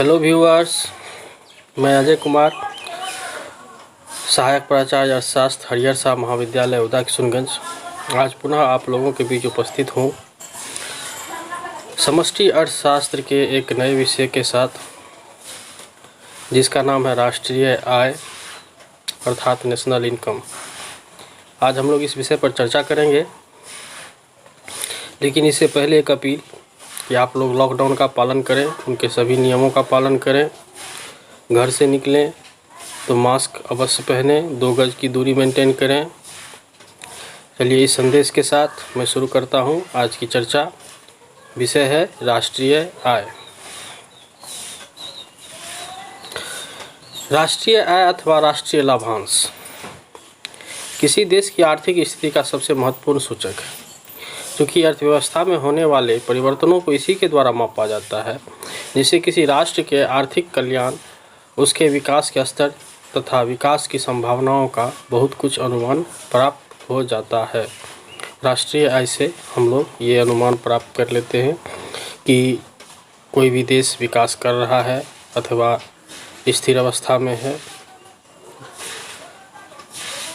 Hello viewers, मैं अजय कुमार, सहायक प्राचार्य अर्थशास्त्र हरिहर साहब महाविद्यालय उदा किशुनगंज। आज पुनः आप लोगों के बीच उपस्थित हूँ समष्टि अर्थशास्त्र के एक नए विषय के साथ, जिसका नाम है राष्ट्रीय आय अर्थात नेशनल इनकम। आज हम लोग इस विषय पर चर्चा करेंगे, लेकिन इससे पहले एक अपील कि आप लोग लॉकडाउन का पालन करें, उनके सभी नियमों का पालन करें। घर से निकलें तो मास्क अवश्य पहने, 2 गज की दूरी मेंटेन करें। चलिए इस संदेश के साथ मैं शुरू करता हूं आज की चर्चा। विषय है राष्ट्रीय आय। राष्ट्रीय आय अथवा राष्ट्रीय लाभांश किसी देश की आर्थिक स्थिति का सबसे महत्वपूर्ण सूचक है, क्योंकि अर्थव्यवस्था में होने वाले परिवर्तनों को इसी के द्वारा मापा जाता है, जिससे किसी राष्ट्र के आर्थिक कल्याण, उसके विकास के स्तर तथा विकास की संभावनाओं का बहुत कुछ अनुमान प्राप्त हो जाता है। राष्ट्रीय आय से हम लोग ये अनुमान प्राप्त कर लेते हैं कि कोई भी देश विकास कर रहा है अथवा स्थिर अवस्था में है,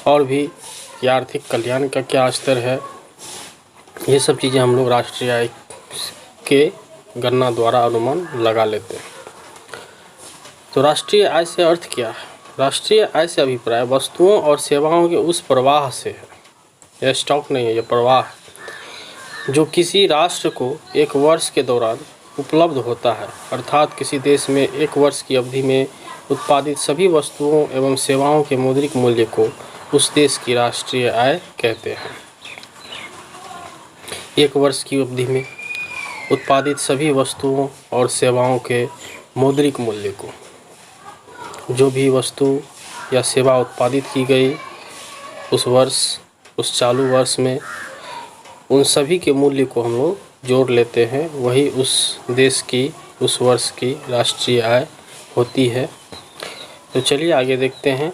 और भी आर्थिक कल्याण का क्या स्तर है। ये सब चीज़ें हम लोग राष्ट्रीय आय के गणना द्वारा अनुमान लगा लेते हैं। तो राष्ट्रीय आय से अर्थ क्या है? राष्ट्रीय आय से अभिप्राय वस्तुओं और सेवाओं के उस प्रवाह से है। यह स्टॉक नहीं है, यह प्रवाह है जो किसी राष्ट्र को एक वर्ष के दौरान उपलब्ध होता है। अर्थात किसी देश में एक वर्ष की अवधि में उत्पादित सभी वस्तुओं एवं सेवाओं के मौद्रिक मूल्य को उस देश की राष्ट्रीय आय कहते हैं। एक वर्ष की अवधि में उत्पादित सभी वस्तुओं और सेवाओं के मौद्रिक मूल्य को, जो भी वस्तु या सेवा उत्पादित की गई उस वर्ष, उस चालू वर्ष में, उन सभी के मूल्य को हम लोग जोड़ लेते हैं। वही उस देश की उस वर्ष की राष्ट्रीय आय होती है। तो चलिए आगे देखते हैं।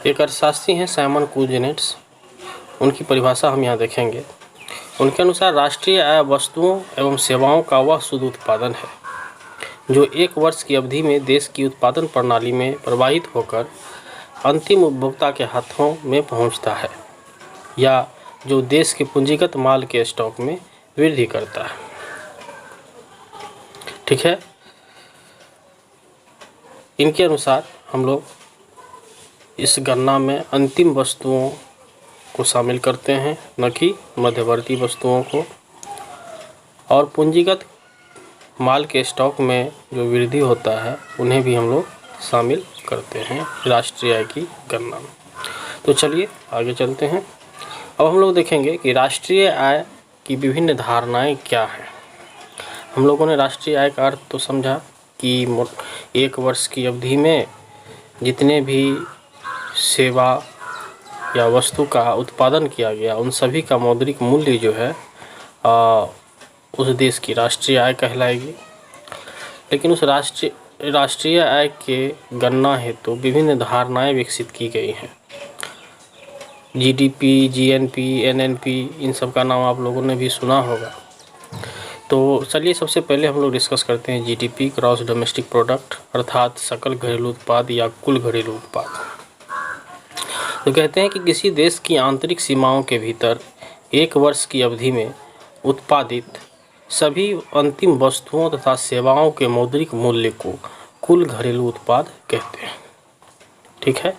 एक अर्थशास्त्री हैं साइमन कूजनेट्स, उनकी परिभाषा हम यहाँ देखेंगे। उनके अनुसार राष्ट्रीय आय वस्तुओं एवं सेवाओं का वह शुद्ध उत्पादन है जो एक वर्ष की अवधि में देश की उत्पादन प्रणाली में प्रवाहित होकर अंतिम उपभोक्ता के हाथों में पहुंचता है, या जो देश के पूंजीगत माल के स्टॉक में वृद्धि करता है। ठीक है। इनके अनुसार हम लोग इस गणना में अंतिम वस्तुओं को शामिल करते हैं, न कि मध्यवर्ती वस्तुओं को। और पूंजीगत माल के स्टॉक में जो वृद्धि होता है उन्हें भी हम लोग शामिल करते हैं राष्ट्रीय आय की गणना में। तो चलिए आगे चलते हैं। अब हम लोग देखेंगे कि राष्ट्रीय आय की विभिन्न धारणाएं क्या हैं। हम लोगों ने राष्ट्रीय आय का अर्थ तो समझा कि एक वर्ष की अवधि में जितने भी सेवा या वस्तु का उत्पादन किया गया उन सभी का मौद्रिक मूल्य जो है उस देश की राष्ट्रीय आय कहलाएगी। लेकिन उस राष्ट्रीय आय के गणना हेतु विभिन्न धारणाएं विकसित की गई हैं। जीडीपी, जीएनपी, एनएनपी, इन सब का नाम आप लोगों ने भी सुना होगा। तो चलिए सबसे पहले हम लोग डिस्कस करते हैं जीडीपी, ग्रॉस डोमेस्टिक प्रोडक्ट, अर्थात सकल घरेलू उत्पाद या कुल घरेलू उत्पाद। तो कहते हैं कि किसी देश की आंतरिक सीमाओं के भीतर एक वर्ष की अवधि में उत्पादित सभी अंतिम वस्तुओं तथा सेवाओं के मौद्रिक मूल्य को कुल घरेलू उत्पाद कहते हैं। ठीक है।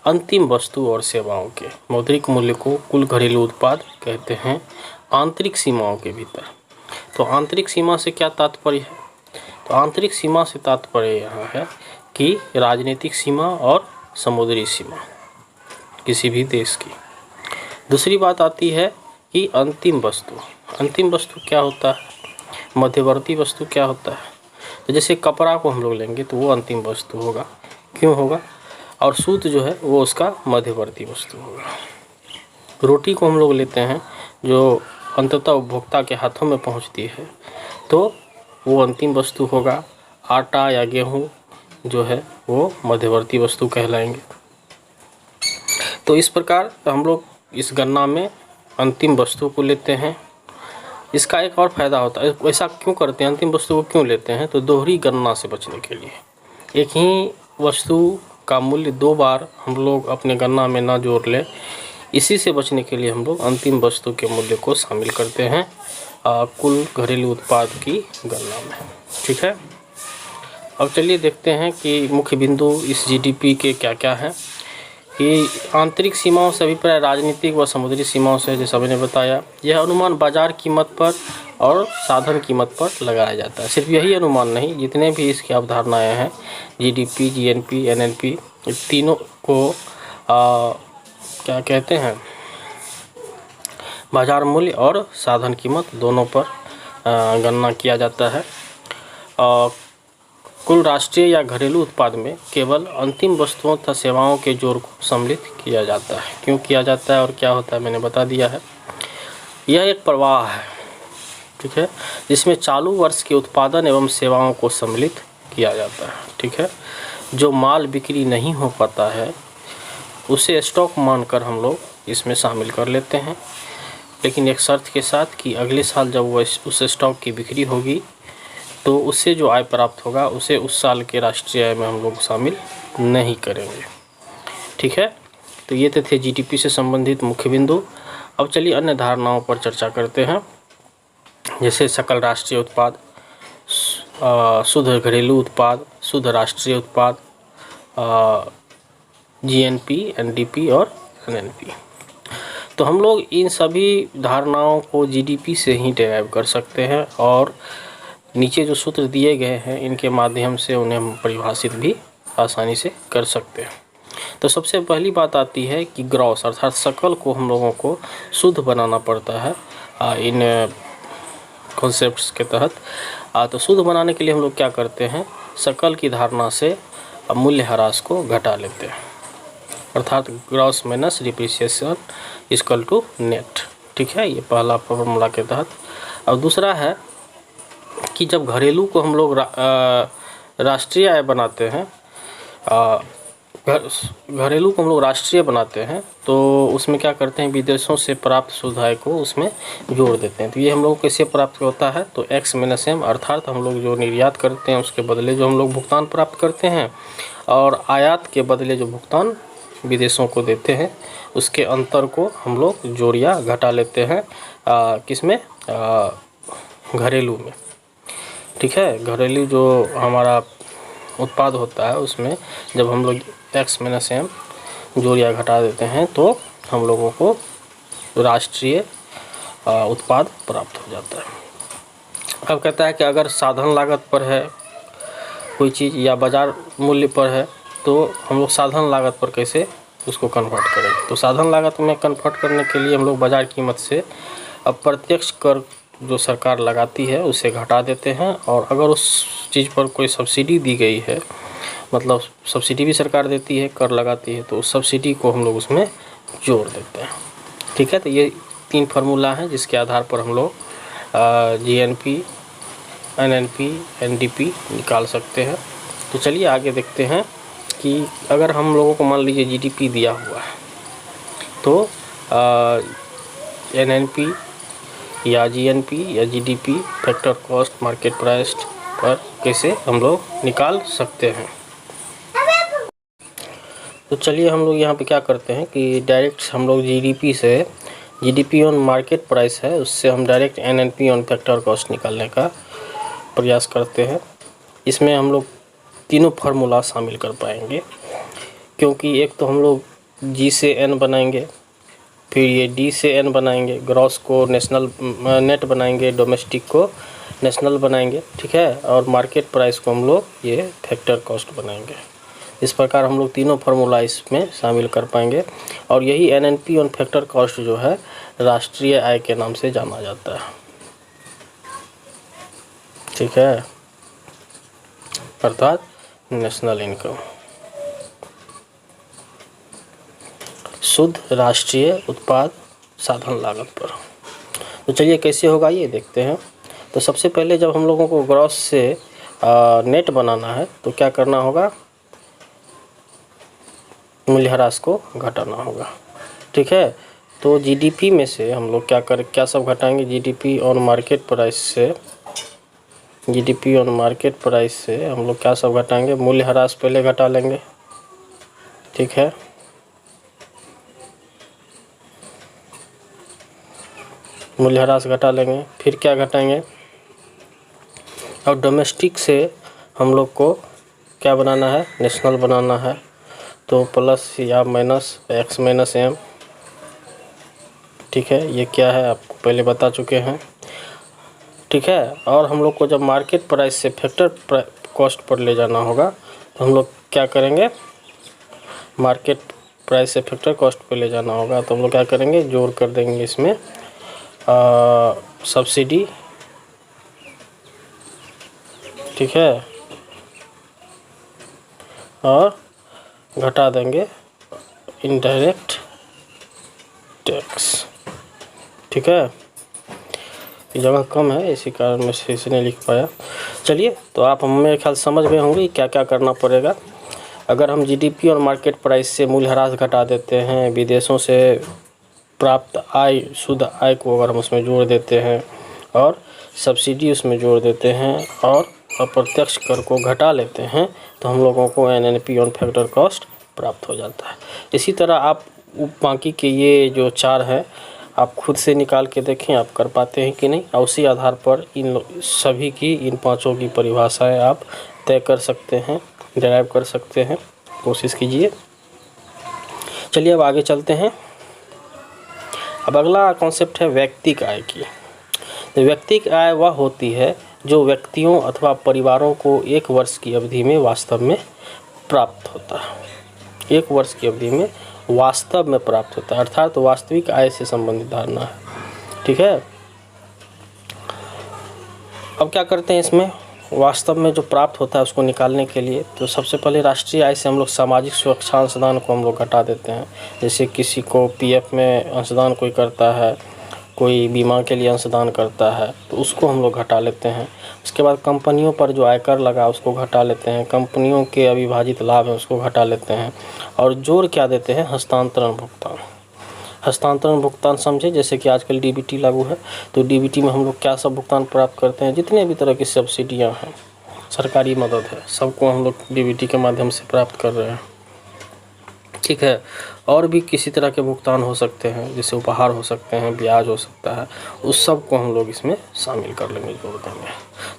अंतिम वस्तु और सेवाओं के मौद्रिक मूल्य को कुल घरेलू उत्पाद कहते हैं आंतरिक सीमाओं के भीतर। तो आंतरिक सीमा से क्या तात्पर्य है? तो आंतरिक सीमा से तात्पर्य यहाँ है कि राजनीतिक सीमा और समुद्री सीमा किसी भी देश की। दूसरी बात आती है कि अंतिम वस्तु। अंतिम वस्तु क्या होता है? मध्यवर्ती वस्तु क्या होता है? तो जैसे कपड़ा को हम लोग लेंगे तो वो अंतिम वस्तु होगा। क्यों होगा? और सूत जो है वो उसका मध्यवर्ती वस्तु होगा। रोटी को हम लोग लेते हैं जो अंततः उपभोक्ता के हाथों में पहुंचती है, तो वो अंतिम वस्तु होगा। आटा या गेहूँ जो है वो मध्यवर्ती वस्तु कहलाएंगे। तो इस प्रकार हम लोग इस गणना में अंतिम वस्तु को लेते हैं इसका एक और फ़ायदा होता है, ऐसा क्यों करते हैं, अंतिम वस्तु को क्यों लेते हैं, तो दोहरी गणना से बचने के लिए। एक ही वस्तु का मूल्य 2 बार हम लोग अपने गणना में ना जोड़ लें, इसी से बचने के लिए हम लोग अंतिम वस्तु के मूल्य को शामिल करते हैं कुल घरेलू उत्पाद की गणना में। ठीक है, अब चलिए देखते हैं कि मुख्य बिंदु इस जीडीपी के क्या क्या हैं। कि आंतरिक सीमाओं से अभिप्राय राजनीतिक व समुद्री सीमाओं से, जैसा मैंने बताया, यह अनुमान बाजार कीमत पर और साधन कीमत पर लगाया जाता है। सिर्फ यही अनुमान नहीं, जितने भी इसकी अवधारणाएं हैं, जीडीपी, जीएनपी, एनएनपी, तीनों को क्या कहते हैं, बाजार मूल्य और साधन कीमत दोनों पर गणना किया जाता है। कुल राष्ट्रीय या घरेलू उत्पाद में केवल अंतिम वस्तुओं तथा सेवाओं के जोड़ को सम्मिलित किया जाता है। क्यों किया जाता है और क्या होता है मैंने बता दिया है। यह एक प्रवाह है, ठीक है, जिसमें चालू वर्ष के उत्पादन एवं सेवाओं को सम्मिलित किया जाता है। ठीक है, जो माल बिक्री नहीं हो पाता है उसे स्टॉक मानकर हम लोग इसमें शामिल कर लेते हैं, लेकिन एक शर्त के साथ कि अगले साल जब वो उस स्टॉक की बिक्री होगी तो उससे जो आय प्राप्त होगा उसे उस साल के राष्ट्रीय आय में हम लोग शामिल नहीं करेंगे। ठीक है, तो ये थे जीडीपी से संबंधित मुख्य बिंदु। अब चलिए अन्य धारणाओं पर चर्चा करते हैं, जैसे सकल राष्ट्रीय उत्पाद, शुद्ध घरेलू उत्पाद, शुद्ध राष्ट्रीय उत्पाद, जीएनपी, एनडीपी और एनएनपी। तो हम लोग इन सभी धारणाओं को जीडीपी से ही डेराइव कर सकते हैं और नीचे जो सूत्र दिए गए हैं इनके माध्यम से उन्हें हम परिभाषित भी आसानी से कर सकते हैं। तो सबसे पहली बात आती है कि ग्रॉस अर्थात सकल को हम लोगों को शुद्ध बनाना पड़ता है इन कॉन्सेप्ट्स के तहत। तो शुद्ध बनाने के लिए हम लोग क्या करते हैं, सकल की धारणा से मूल्य ह्रास को घटा लेते हैं, अर्थात gross minus depreciation equal to net. ठीक है, ये पहला फॉर्मूला के तहत। अब दूसरा है कि जब घरेलू को हम लोग राष्ट्रीय आय बनाते हैं, घरेलू को हम लोग राष्ट्रीय बनाते हैं तो उसमें क्या करते हैं, विदेशों से प्राप्त शुद्ध आय को उसमें जोड़ देते हैं। तो ये हम लोग कैसे प्राप्त होता है, तो एक्स माइनस एम, अर्थात हम लोग जो निर्यात करते हैं उसके बदले जो हम लोग भुगतान प्राप्त करते हैं और आयात के बदले जो भुगतान विदेशों को देते हैं उसके अंतर को हम लोग जोड़ या घटा लेते हैं किसमें, घरेलू में। ठीक है, घरेलू जो हमारा उत्पाद होता है उसमें जब हम लोग एक्स माइनस एम जोड़ या घटा देते हैं तो हम लोगों को राष्ट्रीय उत्पाद प्राप्त हो जाता है। अब कहता है कि अगर साधन लागत पर है कोई चीज़ या बाजार मूल्य पर है तो हम लोग साधन लागत पर कैसे उसको कन्वर्ट करें। तो साधन लागत में कन्वर्ट करने के लिए हम लोग बाजार कीमत से अप्रत्यक्ष कर जो सरकार लगाती है उसे घटा देते हैं, और अगर उस चीज़ पर कोई सब्सिडी दी गई है, मतलब सब्सिडी भी सरकार देती है, कर लगाती है, तो उस सब्सिडी को हम लोग उसमें जोड़ देते हैं। ठीक है, तो ये 3 फार्मूला हैं जिसके आधार पर हम लोग जीएनपी, एनएनपी, एनडीपी निकाल सकते हैं। तो चलिए आगे देखते हैं कि अगर हम लोगों को मान लीजिए जीडीपी दिया हुआ है तो एनएनपी या जीएनपी या GDP factor cost market price पर कैसे हम लोग निकाल सकते हैं। तो चलिए हम लोग यहाँ पे क्या करते हैं कि डायरेक्ट हम लोग जीडीपी से, जीडीपी ऑन मार्केट प्राइस है उससे हम direct NNP on factor cost निकालने का प्रयास करते हैं। इसमें हम लोग तीनों फार्मूला शामिल कर पाएंगे, क्योंकि एक तो हम लोग जी से एन बनाएंगे, फिर ये डी से एन बनाएंगे, ग्रॉस को नेशनल नेट बनाएंगे, डोमेस्टिक को नेशनल बनाएंगे। ठीक है, और मार्केट प्राइस को हम लोग ये फैक्टर कॉस्ट बनाएंगे। इस प्रकार हम लोग तीनों फार्मूला इसमें शामिल कर पाएंगे, और यही एनएनपी ऑन फैक्टर कॉस्ट जो है राष्ट्रीय आय के नाम से जाना जाता है। ठीक है, अर्थात नेशनल इनकम, शुद्ध राष्ट्रीय उत्पाद साधन लागत पर। तो चलिए कैसे होगा ये देखते हैं। तो सबसे पहले जब हम लोगों को ग्रॉस से नेट बनाना है तो क्या करना होगा, मूल्यह्रास को घटाना होगा। ठीक है, तो जीडीपी में से हम लोग क्या सब घटाएंगे, जीडीपी ऑन मार्केट प्राइस से, जीडीपी ऑन मार्केट प्राइस से हम लोग क्या सब घटाएंगे, मूल्यह्रास पहले घटा लेंगे, ठीक है। मूल्यह्रास घटा लेंगे, फिर क्या घटाएंगे, और डोमेस्टिक से हम लोग को क्या बनाना है, नेशनल बनाना है, तो प्लस या माइनस एक्स माइनस एम, ठीक है। ये क्या है आपको पहले बता चुके हैं, ठीक है। और हम लोग को जब मार्केट प्राइस से फैक्टर कॉस्ट पर ले जाना होगा तो हम लोग क्या करेंगे, मार्केट प्राइस से फैक्टर कॉस्ट पर ले जाना होगा तो हम लोग क्या करेंगे, जोड़ कर देंगे इसमें सब्सिडी, ठीक है, और घटा देंगे इनडायरेक्ट टैक्स, ठीक है। ये जगह कम है इसी कारण मैं सही से नहीं लिख पाया। चलिए, तो आप मेरे ख्याल समझ गए होंगे क्या क्या करना पड़ेगा। अगर हम जीडीपी और मार्केट प्राइस से मूल्यह्रास घटा देते हैं, विदेशों से प्राप्त आय, शुद्ध आय को अगर हम उसमें जोड़ देते हैं और सब्सिडी उसमें जोड़ देते हैं और अप्रत्यक्ष कर को घटा लेते हैं तो हम लोगों को एनएनपी ऑन फैक्टर कॉस्ट प्राप्त हो जाता है। इसी तरह आप बाकी के ये जो चार हैं आप खुद से निकाल के देखें आप कर पाते हैं कि नहीं, और उसी आधार पर इन सभी की, इन पांचों की परिभाषाएं आप तय कर सकते हैं, डिराइव कर सकते हैं, कोशिश कीजिए। चलिए अब आगे चलते हैं। अब अगला कॉन्सेप्ट है व्यक्तिगत आय की। तो व्यक्तिगत आय वह होती है जो व्यक्तियों अथवा परिवारों को एक वर्ष की अवधि में वास्तव में प्राप्त होता है। एक वर्ष की अवधि में वास्तव में प्राप्त होता है, अर्थात तो वास्तविक आय से संबंधित धारणा है, ठीक है। अब क्या करते हैं, इसमें वास्तव में जो प्राप्त होता है उसको निकालने के लिए तो सबसे पहले राष्ट्रीय आय से हम लोग सामाजिक सुरक्षा अंशदान को हम लोग घटा देते हैं। जैसे किसी को पीएफ में अंशदान कोई करता है, कोई बीमा के लिए अंशदान करता है तो उसको हम लोग घटा लेते हैं। उसके बाद कंपनियों पर जो आयकर लगा उसको घटा लेते हैं, कंपनियों के अविभाजित लाभ है उसको घटा लेते हैं, और जोड़ क्या देते हैं, हस्तांतरण भुगतान। हस्तांतरण भुगतान समझे, जैसे कि आजकल डीबीटी लागू है तो डीबीटी में हम लोग क्या सब भुगतान प्राप्त करते हैं, जितने भी तरह की सब्सिडियाँ हैं, सरकारी मदद है, सबको हम लोग डीबीटी के माध्यम से प्राप्त कर रहे हैं, ठीक है। और भी किसी तरह के भुगतान हो सकते हैं, जैसे उपहार हो सकते हैं, ब्याज हो सकता है, उस सब को हम लोग इसमें शामिल कर लेंगे, जोड़ देंगे,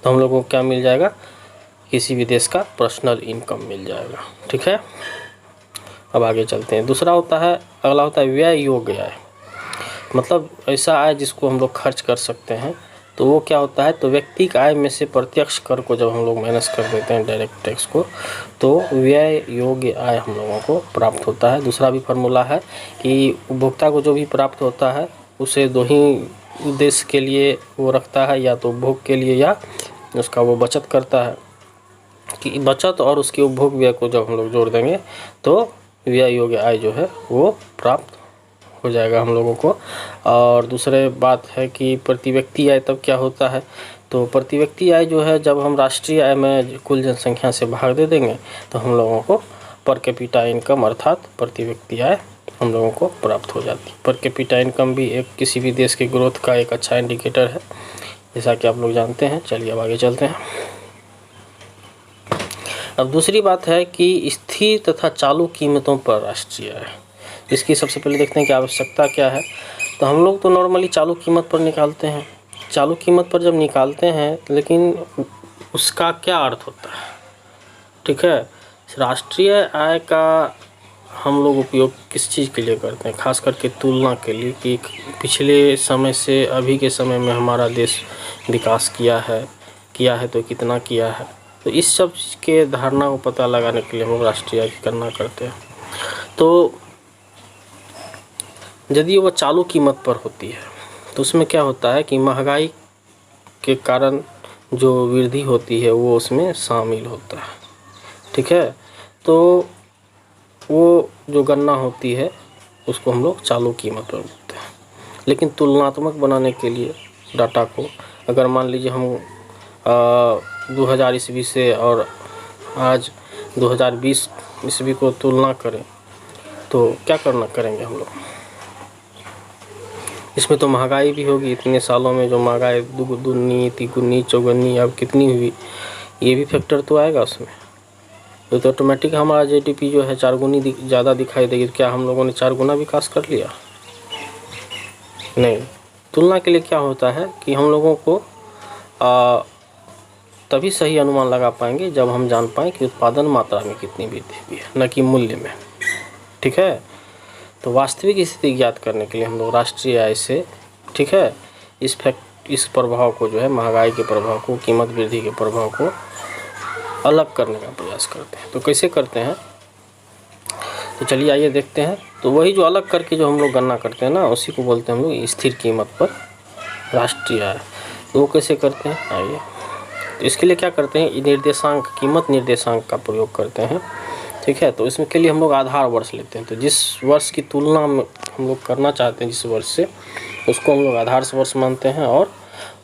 तो हम लोगों को क्या मिल जाएगा, किसी भी देश का पर्सनल इनकम मिल जाएगा, ठीक है। अब आगे चलते हैं। दूसरा होता है, अगला होता है व्यय योग्य आय, मतलब ऐसा आय जिसको हम लोग खर्च कर सकते हैं। तो वो क्या होता है, तो व्यक्तिगत आय में से प्रत्यक्ष कर को जब हम लोग माइनस कर देते हैं, डायरेक्ट टैक्स को, तो व्यय योग्य आय हम लोगों को प्राप्त होता है। दूसरा भी फार्मूला है कि उपभोक्ता को जो भी प्राप्त होता है उसे दो ही उद्देश्य के लिए वो रखता है, या तो उपभोग के लिए या उसका वो बचत करता है, कि बचत और उसके उपभोग व्यय को जब हम लोग जोड़ देंगे तो व्यय योग्य आय जो है वो प्राप्त हो जाएगा हम लोगों को। और दूसरे बात है कि प्रति व्यक्ति आय तब क्या होता है, तो प्रति व्यक्ति आय जो है जब हम राष्ट्रीय आय में कुल जनसंख्या से भाग दे देंगे तो हम लोगों को पर कैपिटा इनकम अर्थात प्रति व्यक्ति आय हम लोगों को प्राप्त हो जाती है। पर कैपिटा इनकम भी एक किसी भी देश के ग्रोथ का एक अच्छा इंडिकेटर है, जैसा कि आप लोग जानते हैं। चलिए अब आगे चलते हैं। अब दूसरी बात है कि स्थिर तथा चालू कीमतों पर राष्ट्रीय आय। इसकी सबसे पहले देखते हैं कि आवश्यकता क्या है। तो हम लोग तो नॉर्मली चालू कीमत पर निकालते हैं। चालू कीमत पर जब निकालते हैं, लेकिन उसका क्या अर्थ होता है, ठीक है। राष्ट्रीय आय का हम लोग उपयोग किस चीज़ के लिए करते हैं, खास करके तुलना के लिए कि पिछले समय से अभी के समय में हमारा देश विकास किया है तो कितना किया है। तो इस सब के धारणा को पता लगाने के लिए हम लोग राष्ट्रीय आय की गणना करते हैं। तो यदि वो चालू कीमत पर होती है तो उसमें क्या होता है कि महंगाई के कारण जो वृद्धि होती है वो उसमें शामिल होता है, ठीक है। तो वो जो गणना होती है उसको हम लोग चालू कीमत पर बोलते हैं। लेकिन तुलनात्मक बनाने के लिए डाटा को, अगर मान लीजिए हम 2000 ईस्वी से और आज 2020 ईस्वी को तुलना करें तो क्या करेंगे हम लोग, इसमें तो महंगाई भी होगी, इतने सालों में जो महंगाई दुगनी तिगुनी चौगुनी अब कितनी हुई, ये भी फैक्टर तो आएगा उसमें। तो ऑटोमेटिक हमारा जीडीपी जो है 4 गुनी ज़्यादा दिखाई देगी। क्या हम लोगों ने 4 गुना विकास कर लिया? नहीं। तुलना के लिए क्या होता है कि हम लोगों को तभी सही अनुमान लगा पाएंगे जब हम जान पाएँ कि उत्पादन मात्रा में कितनी वृद्धि हुई है, न कि मूल्य में। ठीक है, तो वास्तविक स्थिति ज्ञात करने के लिए हम लोग राष्ट्रीय आय से, ठीक है, इस प्रभाव को जो है, महंगाई के प्रभाव को, कीमत वृद्धि के प्रभाव को अलग करने का प्रयास करते हैं। तो कैसे करते हैं, तो चलिए आइए देखते हैं। तो वही जो अलग करके जो हम लोग गणना करते हैं ना, उसी को बोलते हैं हम लोग स्थिर कीमत पर राष्ट्रीय आय। तो वो कैसे करते हैं, आइए। तो इसके लिए क्या करते हैं, निर्देशांक, कीमत निर्देशांक का प्रयोग करते हैं। ठीक है, तो इसमें के लिए हम लोग आधार वर्ष लेते हैं। तो जिस वर्ष की तुलना में हम लोग करना चाहते हैं, जिस वर्ष से, उसको हम लोग आधार वर्ष मानते हैं और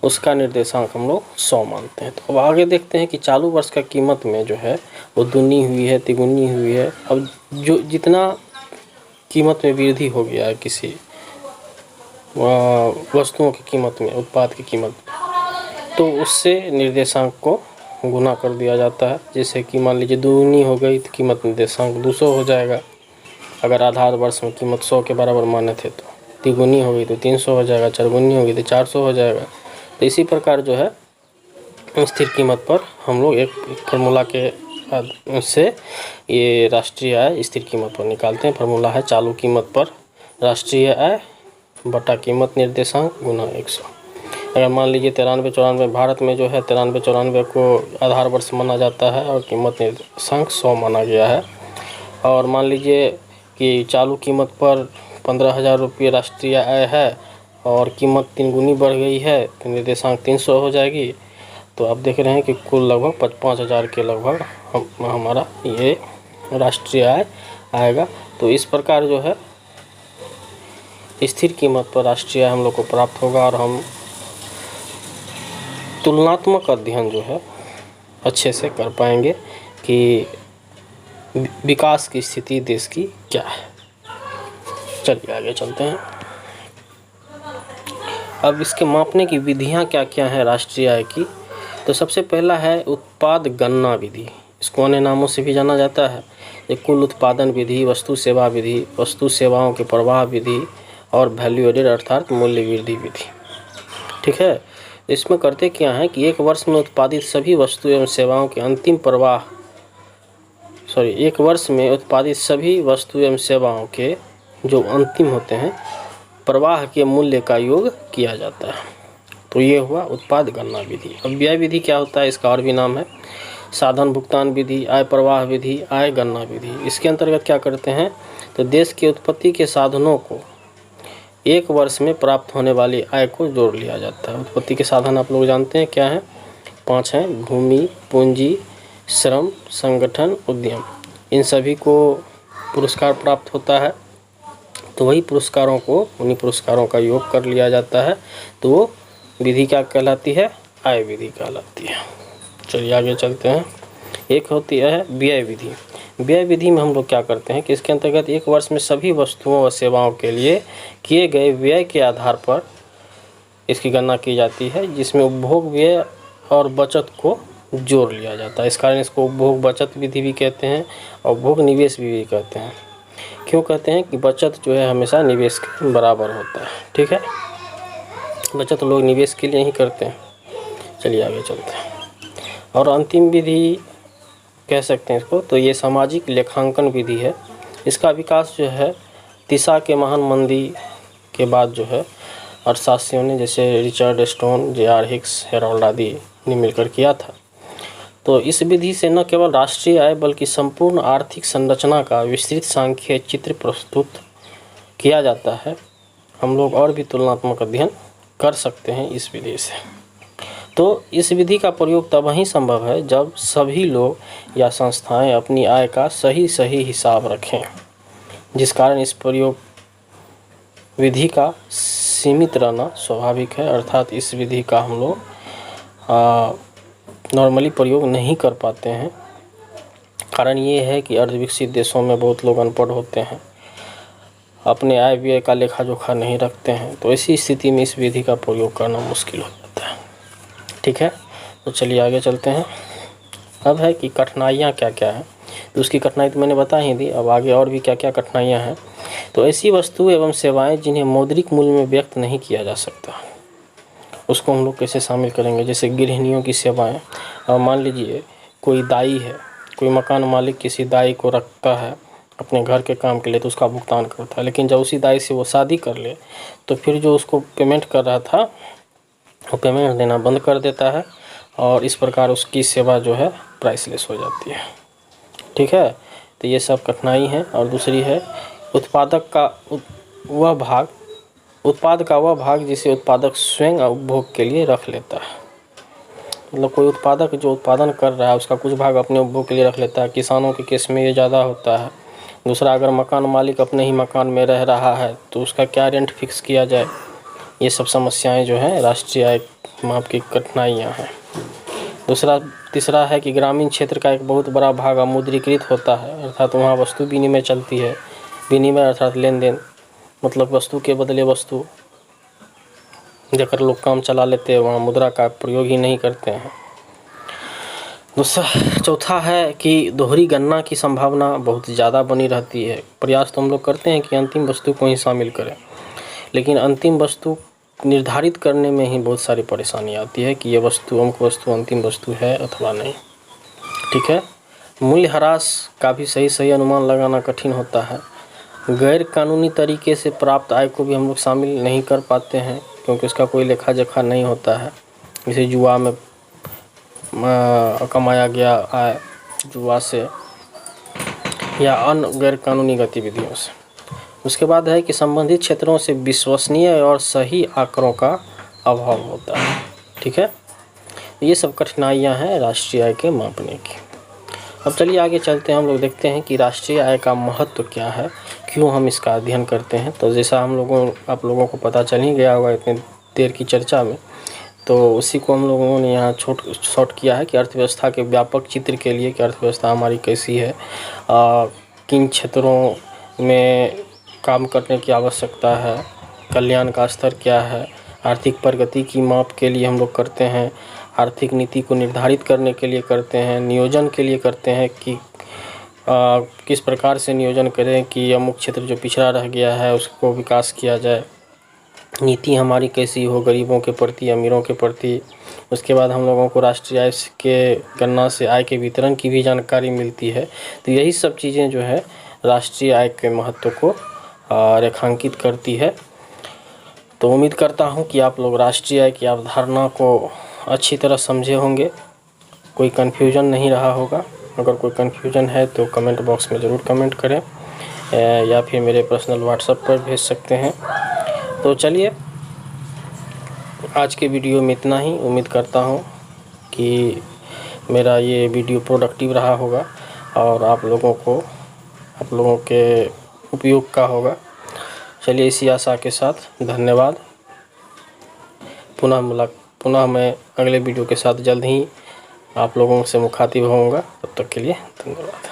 उसका निर्देशांक हम लोग 100 मानते हैं। तो अब आगे देखते हैं कि चालू वर्ष का कीमत में जो है वो दुनी हुई है, तिगुनी हुई है। अब जो जितना कीमत में वृद्धि हो गया है किसी वस्तुओं की कीमत में, उत्पाद की कीमत में, तो उससे निर्देशांक को गुना कर दिया जाता है। जैसे कि मान लीजिए दुगुनी हो गई तो कीमत निर्देशांक 200 हो जाएगा। अगर आधार वर्ष में कीमत 100 के बराबर माने थे, तो तिगुनी हो गई तो 300 हो जाएगा, चरगुनी हो गई तो 400 हो जाएगा। तो इसी प्रकार जो है स्थिर कीमत पर हम लोग एक फार्मूला के से ये राष्ट्रीय आय स्थिर कीमत पर निकालते हैं। फार्मूला है चालू कीमत पर राष्ट्रीय आय बटा कीमत निर्देशांक गुना 100। अगर मान लीजिए 93-94 भारत में जो है 93-94 को आधार वर्ष माना जाता है और कीमत निर्देशांक 100 माना गया है। और मान लीजिए कि चालू कीमत पर 15,000 रुपये राष्ट्रीय आय है और कीमत 3 गुनी बढ़ गई है तो निर्देशांक 300 हो जाएगी। तो आप देख रहे हैं कि कुल लगभग 55,000 के लगभग हमारा ये राष्ट्रीय आय आएगा। तो इस प्रकार जो है स्थिर कीमत पर राष्ट्रीय आय हम लोग को प्राप्त होगा और हम तुलनात्मक अध्ययन जो है अच्छे से कर पाएंगे कि विकास की स्थिति देश की क्या है। चलिए आगे चलते हैं। अब इसके मापने की विधियां क्या क्या है राष्ट्रीय आय की। तो सबसे पहला है उत्पाद गणना विधि। इसको अन्य नामों से भी जाना जाता है। ये कुल उत्पादन विधि, वस्तु सेवा विधि, वस्तु सेवाओं के प्रवाह विधि और वैल्यू एडेड अर्थात मूल्य वृद्धि विधि। ठीक है, इसमें करते क्या है कि एक वर्ष में उत्पादित सभी वस्तु एवं सेवाओं के अंतिम प्रवाह एक वर्ष में उत्पादित सभी वस्तु एवं सेवाओं के जो अंतिम होते हैं प्रवाह के मूल्य का योग किया जाता है। तो ये हुआ उत्पाद गणना विधि। अब व्यय विधि क्या होता है, इसका और भी नाम है साधन भुगतान विधि, आय प्रवाह विधि, आय गणना विधि। इसके अंतर्गत क्या करते हैं, तो देश के उत्पत्ति के साधनों को एक वर्ष में प्राप्त होने वाली आय को जोड़ लिया जाता है। उत्पत्ति के साधन आप लोग जानते हैं क्या है, 5 हैं, भूमि, पूंजी, श्रम, संगठन, उद्यम। इन सभी को पुरस्कार प्राप्त होता है तो वही पुरस्कारों को, उन्हीं पुरस्कारों का योग कर लिया जाता है। तो वो विधि क्या कहलाती है, आय विधि कहलाती है। चलिए आगे चलते हैं। एक होती है व्यय विधि। व्यय विधि में हम लोग क्या करते हैं कि इसके अंतर्गत एक वर्ष में सभी वस्तुओं और सेवाओं के लिए किए गए व्यय के आधार पर इसकी गणना की जाती है, जिसमें उपभोग व्यय और बचत को जोड़ लिया जाता है। इस कारण इसको उपभोग बचत विधि भी कहते हैं और उपभोग निवेश विधि कहते हैं। क्यों कहते हैं कि बचत जो है हमेशा निवेश के बराबर होता है। ठीक है, बचत लोग निवेश के लिए ही करते हैं। चलिए आगे चलते हैं। और अंतिम विधि कह सकते हैं इसको, तो ये सामाजिक लेखांकन विधि है। इसका विकास जो है तिसा के महान मंदी के बाद जो है अर्थशास्त्रियों ने, जैसे Richard stone, JR. Hicks, Harold आदि ने मिलकर किया था। तो इस विधि से न केवल राष्ट्रीय आय बल्कि संपूर्ण आर्थिक संरचना का विस्तृत सांख्यिक चित्र प्रस्तुत किया जाता है। हम लोग और भी तुलनात्मक अध्ययन कर सकते हैं इस विधि से। तो इस विधि का प्रयोग तब ही संभव है जब सभी लोग या संस्थाएं अपनी आय का सही हिसाब रखें, जिस कारण इस प्रयोग विधि का सीमित रहना स्वाभाविक है। अर्थात इस विधि का हम लोग नॉर्मली प्रयोग नहीं कर पाते हैं। कारण ये है कि अर्धविकसित देशों में बहुत लोग अनपढ़ होते हैं अपने आय व्यय का लेखा जोखा नहीं रखते हैं, तो ऐसी स्थिति में इस विधि का प्रयोग करना मुश्किल हो जाता है। ठीक है, तो चलिए आगे चलते हैं। अब है कि कठिनाइयाँ क्या क्या हैं। तो उसकी कठिनाई तो मैंने बता ही दी, अब आगे और भी क्या क्या कठिनाइयाँ हैं। तो ऐसी वस्तु एवं सेवाएं जिन्हें मौद्रिक मूल्य में व्यक्त नहीं किया जा सकता, उसको हम लोग कैसे शामिल करेंगे। जैसे गृहिणियों की सेवाएं, अब मान लीजिए कोई दाई है, कोई मकान मालिक किसी दाई को रखता है अपने घर के काम के लिए, तो उसका भुगतान करता है, लेकिन जब उसी दाई से वो शादी कर ले तो फिर जो उसको पेमेंट कर रहा था वो पेमेंट देना बंद कर देता है, और इस प्रकार उसकी सेवा जो है प्राइसलेस हो जाती है। ठीक है, तो ये सब कठिनाई है। और दूसरी है उत्पादक का उत्पाद का वह भाग जिसे उत्पादक स्वयं उपभोग के लिए रख लेता है। मतलब कोई उत्पादक जो उत्पादन कर रहा है उसका कुछ भाग अपने उपभोग के लिए रख लेता है। किसानों के केस में ये ज़्यादा होता है। दूसरा, अगर मकान मालिक अपने ही मकान में रह रहा है तो उसका क्या रेंट फिक्स किया जाए। ये सब समस्याएं जो हैं राष्ट्रीय आय माप की कठिनाइयाँ हैं। तीसरा है कि ग्रामीण क्षेत्र का एक बहुत बड़ा भाग अमुद्रीकृत होता है, अर्थात वहाँ वस्तु विनिमय चलती है। विनिमय अर्थात लेन देन, मतलब वस्तु के बदले वस्तु, जगह लोग काम चला लेते हैं वहाँ मुद्रा का प्रयोग ही नहीं करते हैं। चौथा है कि दोहरी गणना की संभावना बहुत ज़्यादा बनी रहती है। प्रयास तो हम लोग करते हैं कि अंतिम वस्तु को ही शामिल करें, लेकिन अंतिम वस्तु निर्धारित करने में ही बहुत सारी परेशानी आती है कि ये वस्तु अमुक वस्तु अंतिम वस्तु है अथवा नहीं। ठीक है, मूल्यह्रास का भी सही अनुमान लगाना कठिन होता है। गैर कानूनी तरीके से प्राप्त आय को भी हम लोग शामिल नहीं कर पाते हैं, क्योंकि उसका कोई लेखा जोखा नहीं होता है। जैसे जुआ में कमाया गया आय जुआ से या अन्य गैर कानूनी गतिविधियों से। उसके बाद है कि संबंधित क्षेत्रों से विश्वसनीय और सही आंकड़ों का अभाव होता है। ठीक है, ये सब कठिनाइयाँ हैं राष्ट्रीय आय के मापने की। अब चलिए आगे चलते हैं, हम लोग देखते हैं कि राष्ट्रीय आय का महत्व क्या है, क्यों हम इसका अध्ययन करते हैं। तो जैसा आप लोगों को पता चल ही गया होगा इतने देर की चर्चा में, तो उसी को हम लोगों ने यहाँ शॉर्ट किया है कि अर्थव्यवस्था के व्यापक चित्र के लिए कि अर्थव्यवस्था हमारी कैसी है, किन क्षेत्रों में काम करने की आवश्यकता है, कल्याण का स्तर क्या है, आर्थिक प्रगति की माप के लिए हम लोग करते हैं, आर्थिक नीति को निर्धारित करने के लिए करते हैं, नियोजन के लिए करते हैं कि किस प्रकार से नियोजन करें कि अमुक क्षेत्र जो पिछड़ा रह गया है उसको विकास किया जाए, नीति हमारी कैसी हो गरीबों के प्रति अमीरों के प्रति। उसके बाद हम लोगों को राष्ट्रीय आय के गणना से आय के वितरण की भी जानकारी मिलती है। तो यही सब चीज़ें जो है राष्ट्रीय आय के महत्व को रेखांकित करती है। तो उम्मीद करता हूँ कि आप लोग राष्ट्रीय आय की अवधारणा को अच्छी तरह समझे होंगे, कोई कन्फ्यूजन नहीं रहा होगा। अगर कोई कन्फ्यूजन है तो कमेंट बॉक्स में ज़रूर कमेंट करें, या फिर मेरे पर्सनल व्हाट्सएप पर भेज सकते हैं। तो चलिए आज के वीडियो में इतना ही। उम्मीद करता हूँ कि मेरा ये वीडियो प्रोडक्टिव रहा होगा और आप लोगों के उपयोग का होगा। चलिए इसी आशा के साथ धन्यवाद। पुनः मैं अगले वीडियो के साथ जल्द ही आप लोगों से मुखातिब होऊंगा। तब तक के लिए धन्यवाद।